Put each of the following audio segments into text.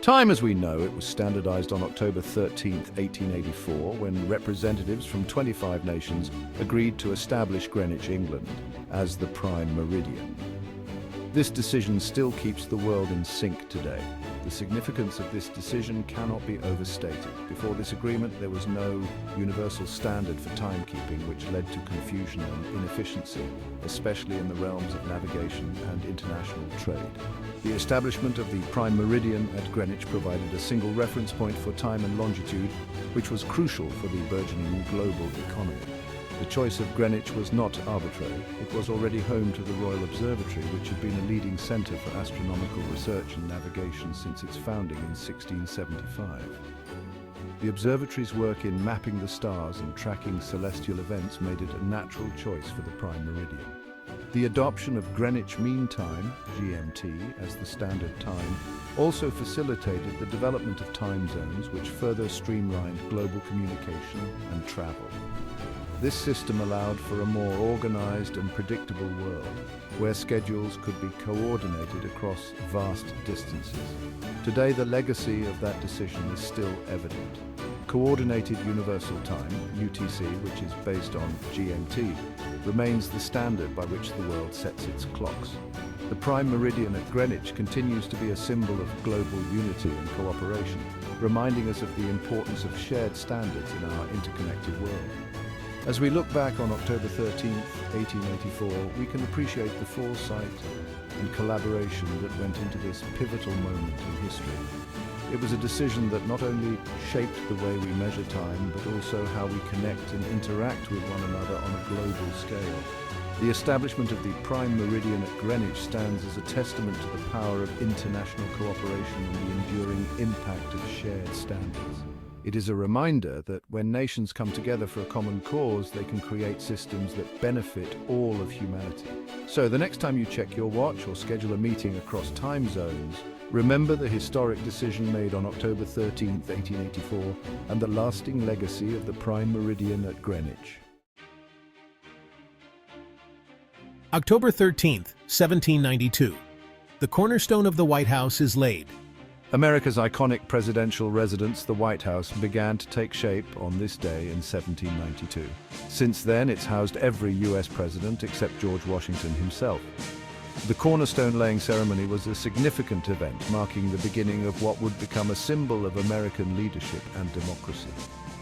Time as we know it was standardized on October 13, 1884, when representatives from 25 nations agreed to establish Greenwich, England, as the prime meridian. This decision still keeps the world in sync today. The significance of this decision cannot be overstated. Before this agreement, there was no universal standard for timekeeping, which led to confusion and inefficiency, especially in the realms of navigation and international trade. The establishment of the prime meridian at Greenwich provided a single reference point for time and longitude, which was crucial for the burgeoning global economy. The choice of Greenwich was not arbitrary. It was already home to the Royal Observatory, which had been a leading centre for astronomical research and navigation since its founding in 1675. The observatory's work in mapping the stars and tracking celestial events made it a natural choice for the prime meridian. The adoption of Greenwich Mean Time, GMT, as the standard time also facilitated the development of time zones, which further streamlined global communication and travel. This system allowed for a more organized and predictable world, where schedules could be coordinated across vast distances. Today, the legacy of that decision is still evident. Coordinated Universal Time, UTC, which is based on GMT, remains the standard by which the world sets its clocks. The prime meridian at Greenwich continues to be a symbol of global unity and cooperation, reminding us of the importance of shared standards in our interconnected world. As we look back on October 13, 1884, we can appreciate the foresight and collaboration that went into this pivotal moment in history. It was a decision that not only shaped the way we measure time, but also how we connect and interact with one another on a global scale. The establishment of the prime meridian at Greenwich stands as a testament to the power of international cooperation and the enduring impact of shared standards. It is a reminder that when nations come together for a common cause, they can create systems that benefit all of humanity. So the next time you check your watch or schedule a meeting across time zones, remember the historic decision made on October 13, 1884, and the lasting legacy of the prime meridian at Greenwich. October 13, 1792. The cornerstone of the White House is laid. America's iconic presidential residence, the White House, began to take shape on this day in 1792. Since then, it's housed every U.S. president except George Washington himself. The cornerstone-laying ceremony was a significant event, marking the beginning of what would become a symbol of American leadership and democracy.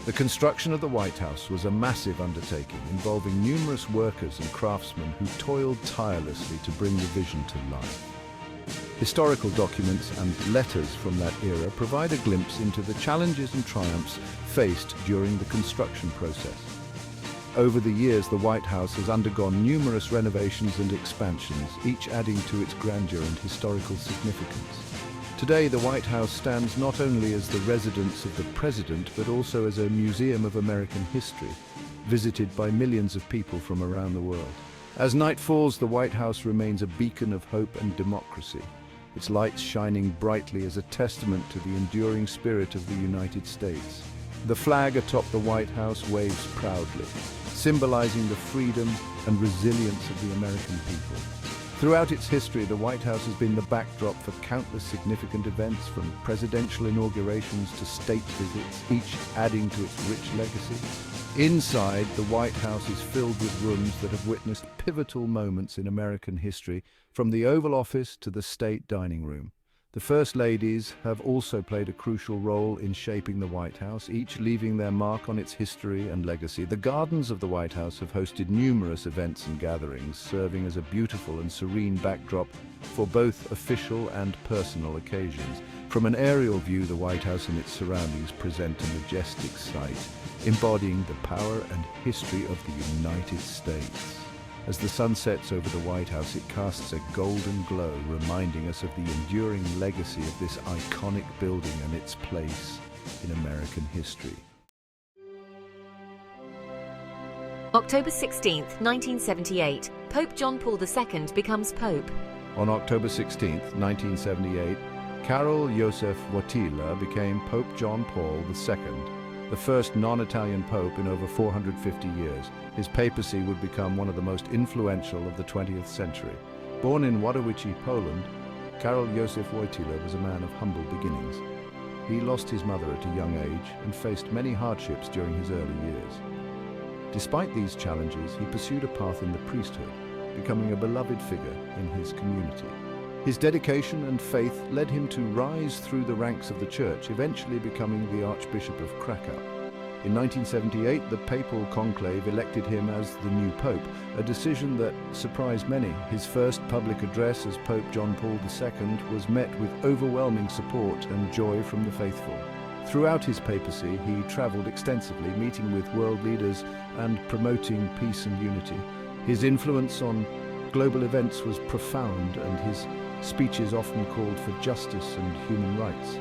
The construction of the White House was a massive undertaking, involving numerous workers and craftsmen who toiled tirelessly to bring the vision to life. Historical documents and letters from that era provide a glimpse into the challenges and triumphs faced during the construction process. Over the years, the White House has undergone numerous renovations and expansions, each adding to its grandeur and historical significance. Today, the White House stands not only as the residence of the president, but also as a museum of American history, visited by millions of people from around the world. As night falls, the White House remains a beacon of hope and democracy, its lights shining brightly as a testament to the enduring spirit of the United States. The flag atop the White House waves proudly, symbolizing the freedom and resilience of the American people. Throughout its history, the White House has been the backdrop for countless significant events, from presidential inaugurations to state visits, each adding to its rich legacy. Inside, the White House is filled with rooms that have witnessed pivotal moments in American history, from the Oval Office to the State Dining Room. The First Ladies have also played a crucial role in shaping the White House, each leaving their mark on its history and legacy. The gardens of the White House have hosted numerous events and gatherings, serving as a beautiful and serene backdrop for both official and personal occasions. From an aerial view, the White House and its surroundings present a majestic sight, embodying the power and history of the United States. As the sun sets over the White House, it casts a golden glow, reminding us of the enduring legacy of this iconic building and its place in American history. October 16, 1978, Pope John Paul II becomes Pope. On October 16, 1978, Karol Józef Wojtyła became Pope John Paul II, the first non-Italian pope in over 450 years. His papacy would become one of the most influential of the 20th century. Born in Wadowice, Poland, Karol Józef Wojtyła was a man of humble beginnings. He lost his mother at a young age and faced many hardships during his early years. Despite these challenges, he pursued a path in the priesthood, becoming a beloved figure in his community. His dedication and faith led him to rise through the ranks of the church, eventually becoming the Archbishop of Krakow. In 1978, the papal conclave elected him as the new pope, a decision that surprised many. His first public address as Pope John Paul II was met with overwhelming support and joy from the faithful. Throughout his papacy, he traveled extensively, meeting with world leaders and promoting peace and unity. His influence on global events was profound, and his speeches often called for justice and human rights.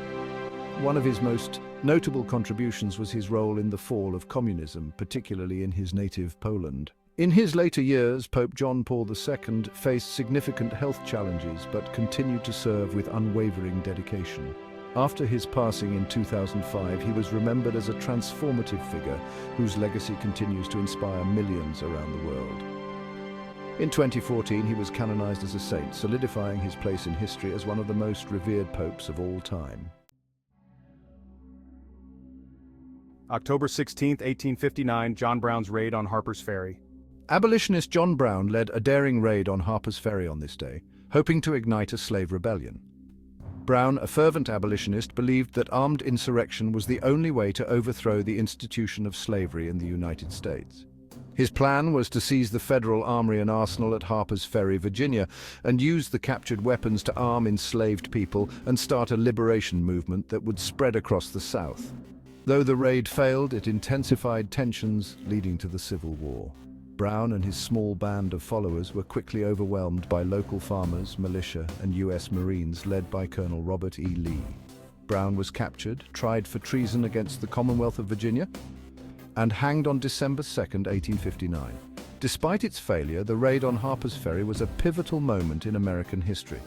One of his most notable contributions was his role in the fall of communism, particularly in his native Poland. In his later years, Pope John Paul II faced significant health challenges but continued to serve with unwavering dedication. After his passing in 2005, he was remembered as a transformative figure whose legacy continues to inspire millions around the world. In 2014, he was canonized as a saint, solidifying his place in history as one of the most revered popes of all time. October 16, 1859, John Brown's raid on Harper's Ferry. Abolitionist John Brown led a daring raid on Harper's Ferry on this day, hoping to ignite a slave rebellion. Brown, a fervent abolitionist, believed that armed insurrection was the only way to overthrow the institution of slavery in the United States. His plan was to seize the Federal Armory and Arsenal at Harper's Ferry, Virginia, and use the captured weapons to arm enslaved people and start a liberation movement that would spread across the South. Though the raid failed, it intensified tensions, leading to the Civil War. Brown and his small band of followers were quickly overwhelmed by local farmers, militia, and U.S. Marines led by Colonel Robert E. Lee. Brown was captured, tried for treason against the Commonwealth of Virginia, and hanged on December 2, 1859. Despite its failure, the raid on Harper's Ferry was a pivotal moment in American history.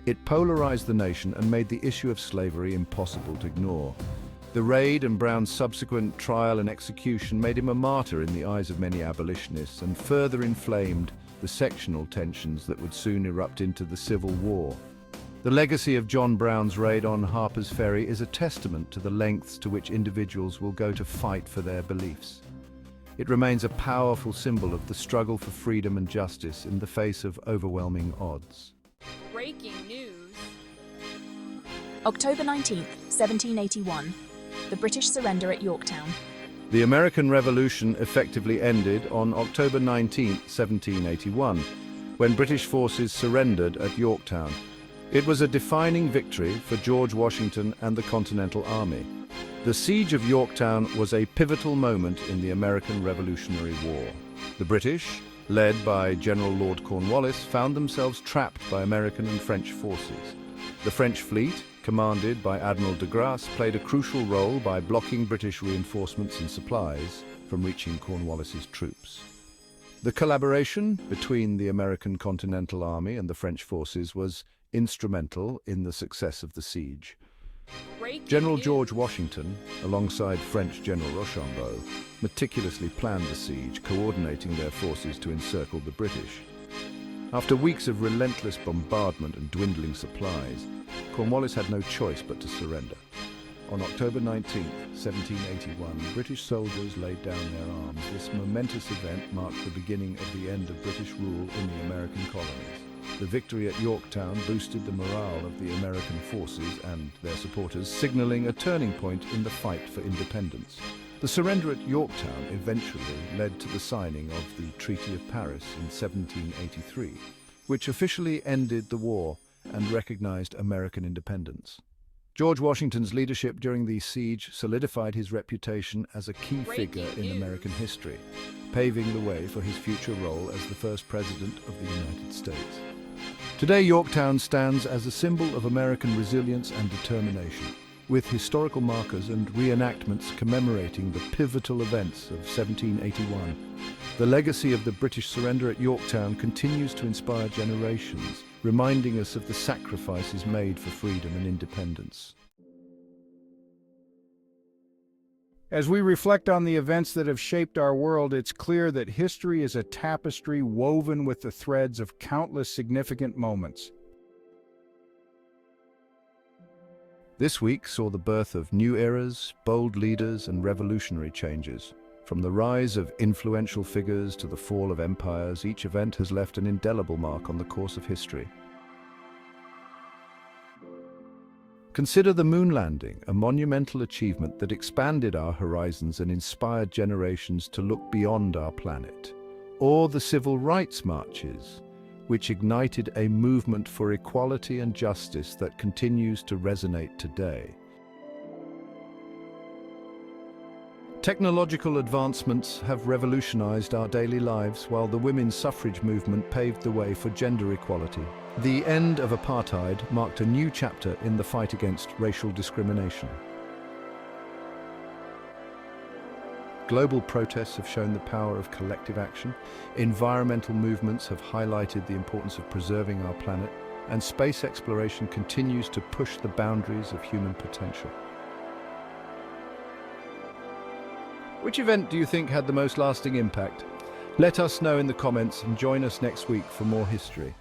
It polarized the nation and made the issue of slavery impossible to ignore. The raid and Brown's subsequent trial and execution made him a martyr in the eyes of many abolitionists and further inflamed the sectional tensions that would soon erupt into the Civil War. The legacy of John Brown's raid on Harper's Ferry is a testament to the lengths to which individuals will go to fight for their beliefs. It remains a powerful symbol of the struggle for freedom and justice in the face of overwhelming odds. Breaking news. October 19th, 1781. The British surrender at Yorktown. The American Revolution effectively ended on October 19, 1781, when British forces surrendered at Yorktown. It was a defining victory for George Washington and the Continental Army. The siege of Yorktown was a pivotal moment in the American Revolutionary War. The British, led by General Lord Cornwallis, found themselves trapped by American and French forces. The French fleet, commanded by Admiral de Grasse, played a crucial role by blocking British reinforcements and supplies from reaching Cornwallis's troops. The collaboration between the American Continental Army and the French forces was instrumental in the success of the siege. General George Washington, alongside French General Rochambeau, meticulously planned the siege, coordinating their forces to encircle the British. After weeks of relentless bombardment and dwindling supplies, Cornwallis had no choice but to surrender. On October 19, 1781, British soldiers laid down their arms. This momentous event marked the beginning of the end of British rule in the American colonies. The victory at Yorktown boosted the morale of the American forces and their supporters, signaling a turning point in the fight for independence. The surrender at Yorktown eventually led to the signing of the Treaty of Paris in 1783, which officially ended the war and recognized American independence. George Washington's leadership during the siege solidified his reputation as a key figure in American history, paving the way for his future role as the first president of the United States. Today, Yorktown stands as a symbol of American resilience and determination, with historical markers and reenactments commemorating the pivotal events of 1781. The legacy of the British surrender at Yorktown continues to inspire generations, reminding us of the sacrifices made for freedom and independence. As we reflect on the events that have shaped our world, it's clear that history is a tapestry woven with the threads of countless significant moments. This week saw the birth of new eras, bold leaders, and revolutionary changes. From the rise of influential figures to the fall of empires, each event has left an indelible mark on the course of history. Consider the moon landing, a monumental achievement that expanded our horizons and inspired generations to look beyond our planet. Or the civil rights marches, which ignited a movement for equality and justice that continues to resonate today. Technological advancements have revolutionized our daily lives, while the women's suffrage movement paved the way for gender equality. The end of apartheid marked a new chapter in the fight against racial discrimination. Global protests have shown the power of collective action, environmental movements have highlighted the importance of preserving our planet, and space exploration continues to push the boundaries of human potential. Which event do you think had the most lasting impact? Let us know in the comments and join us next week for more history.